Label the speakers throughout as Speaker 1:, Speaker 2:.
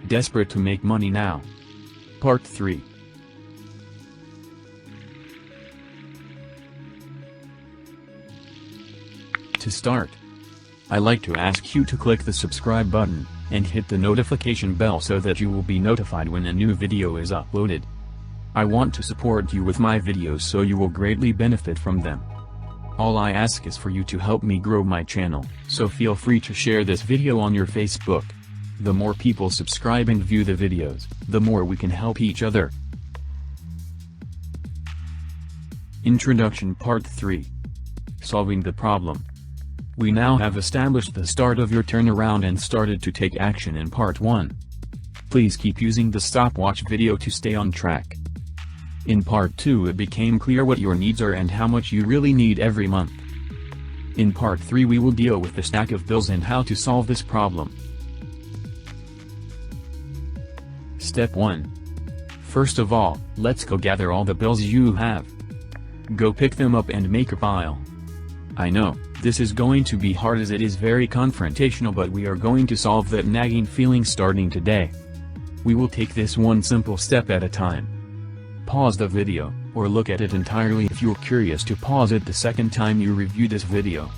Speaker 1: Desperate to make money now. Part 3. To start, I like to ask you to click the subscribe button, and hit the notification bell so that you will be notified when a new video is uploaded. I want to support you with my videos so you will greatly benefit from them. All I ask is for you to help me grow my channel, so feel free to share this video on your Facebook. The more people subscribe and view the videos, the more we can help each other. Introduction Part 3. Solving the problem. We now have established the start of your turnaround and started to take action in Part 1. Please keep using the stopwatch video to stay on track. In Part 2 it became clear what your needs are and how much you really need every month. In Part 3 we will deal with the stack of bills and how to solve this problem. Step 1. First of all, let's go gather all the bills you have. Go pick them up and make a pile. I know, this is going to be hard as it is very confrontational, but we are going to solve that nagging feeling starting today. We will take this one simple step at a time. Pause the video, or look at it entirely if you're curious to pause it the second time you review this video.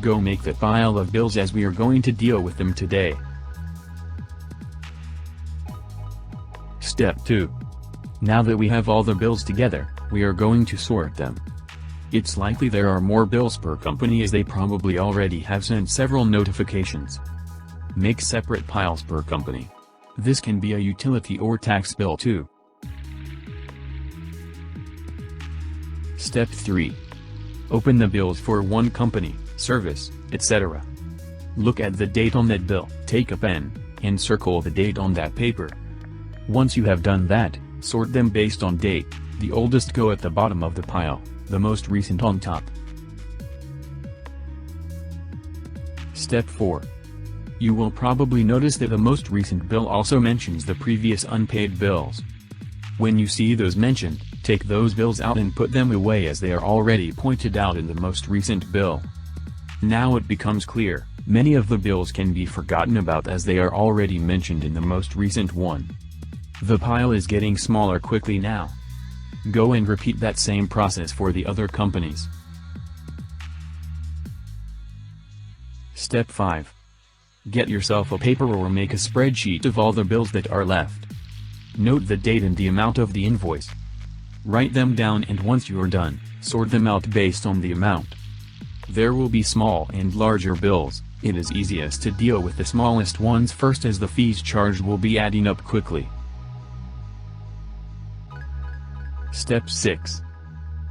Speaker 1: Go make the pile of bills as we are going to deal with them today. Step 2. Now that we have all the bills together, we are going to sort them. It's likely there are more bills per company as they probably already have sent several notifications. Make separate piles per company. This can be a utility or tax bill too. Step 3. Open the bills for one company, service, etc. Look at the date on that bill, take a pen, and circle the date on that paper. Once you have done that, sort them based on date. The oldest go at the bottom of the pile, the most recent on top. Step 4. You will probably notice that the most recent bill also mentions the previous unpaid bills. When you see those mentioned, take those bills out and put them away as they are already pointed out in the most recent bill. Now it becomes clear, many of the bills can be forgotten about as they are already mentioned in the most recent one. The pile is getting smaller quickly now. Go and repeat that same process for the other companies. Step 5. Get yourself a paper or make a spreadsheet of all the bills that are left. Note the date and the amount of the invoice. Write them down, and once you are done, sort them out based on the amount. There will be small and larger bills. It is easiest to deal with the smallest ones first as the fees charged will be adding up quickly. Step 6.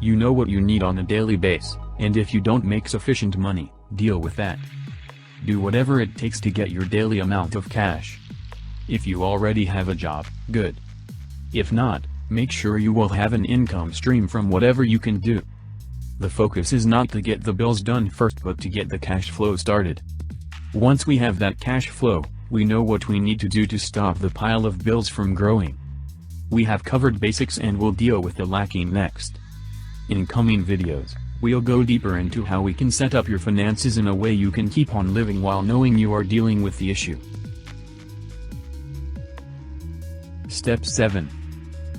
Speaker 1: You know what you need on a daily basis, and if you don't make sufficient money, deal with that. Do whatever it takes to get your daily amount of cash. If you already have a job, good. If not, make sure you will have an income stream from whatever you can do. The focus is not to get the bills done first but to get the cash flow started. Once we have that cash flow, we know what we need to do to stop the pile of bills from growing. We have covered basics and will deal with the lacking next. In coming videos, we'll go deeper into how we can set up your finances in a way you can keep on living while knowing you are dealing with the issue. Step 7.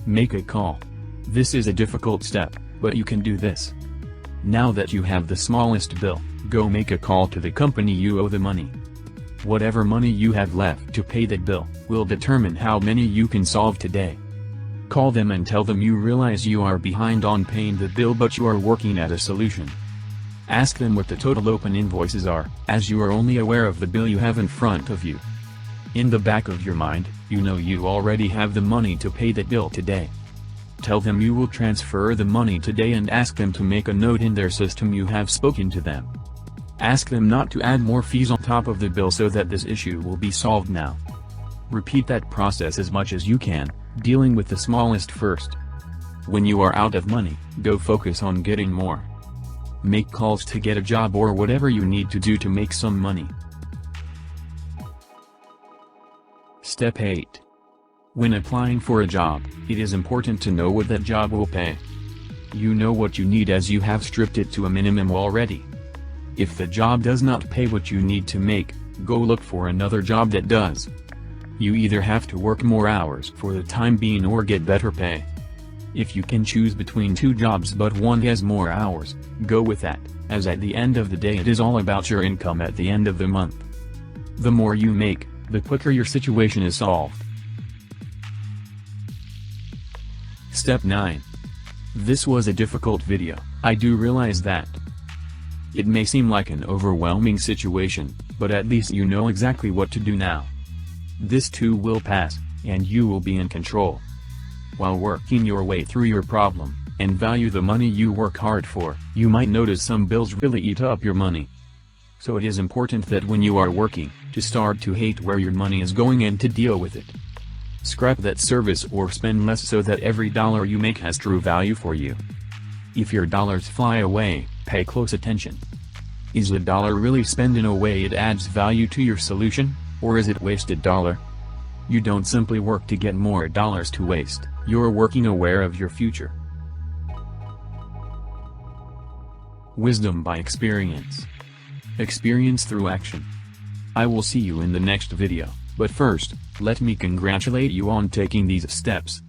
Speaker 1: Make a call. This is a difficult step, but you can do this. Now that you have the smallest bill, go make a call to the company you owe the money. Whatever money you have left to pay that bill, will determine how many you can solve today. Call them and tell them you realize you are behind on paying the bill but you are working at a solution. Ask them what the total open invoices are, as you are only aware of the bill you have in front of you. In the back of your mind, you know you already have the money to pay that bill today. Tell them you will transfer the money today and ask them to make a note in their system you have spoken to them. Ask them not to add more fees on top of the bill so that this issue will be solved now. Repeat that process as much as you can, dealing with the smallest first. When you are out of money, go focus on getting more. Make calls to get a job or whatever you need to do to make some money. Step 8. When applying for a job, it is important to know what that job will pay. You know what you need as you have stripped it to a minimum already. If the job does not pay what you need to make, go look for another job that does. You either have to work more hours for the time being or get better pay. If you can choose between two jobs but one has more hours, go with that, as at the end of the day it is all about your income at the end of the month. The more you make, the quicker your situation is solved. Step 9. This was a difficult video, I do realize that. It may seem like an overwhelming situation, but at least you know exactly what to do now. This too will pass, and you will be in control. While working your way through your problem, and value the money you work hard for, you might notice some bills really eat up your money. So it is important that when you are working, to start to hate where your money is going and to deal with it. Scrap that service or spend less so that every dollar you make has true value for you. If your dollars fly away, pay close attention. Is the dollar really spent in a way it adds value to your solution, or is it wasted dollar? You don't simply work to get more dollars to waste, you're working aware of your future. Wisdom by experience. Experience through action. I will see you in the next video, but first, let me congratulate you on taking these steps.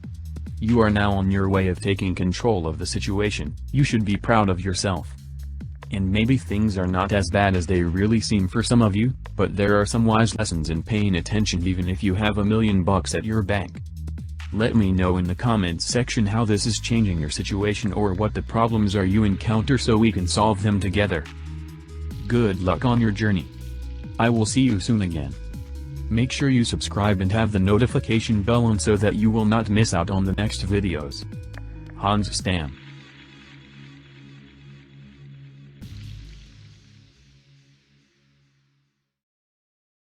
Speaker 1: You are now on your way of taking control of the situation, you should be proud of yourself. And maybe things are not as bad as they really seem for some of you, but there are some wise lessons in paying attention even if you have $1 million at your bank. Let me know in the comments section how this is changing your situation or what the problems are you encounter so we can solve them together. Good luck on your journey. I will see you soon again. Make sure you subscribe and have the notification bell on so that you will not miss out on the next videos. Hans Stam.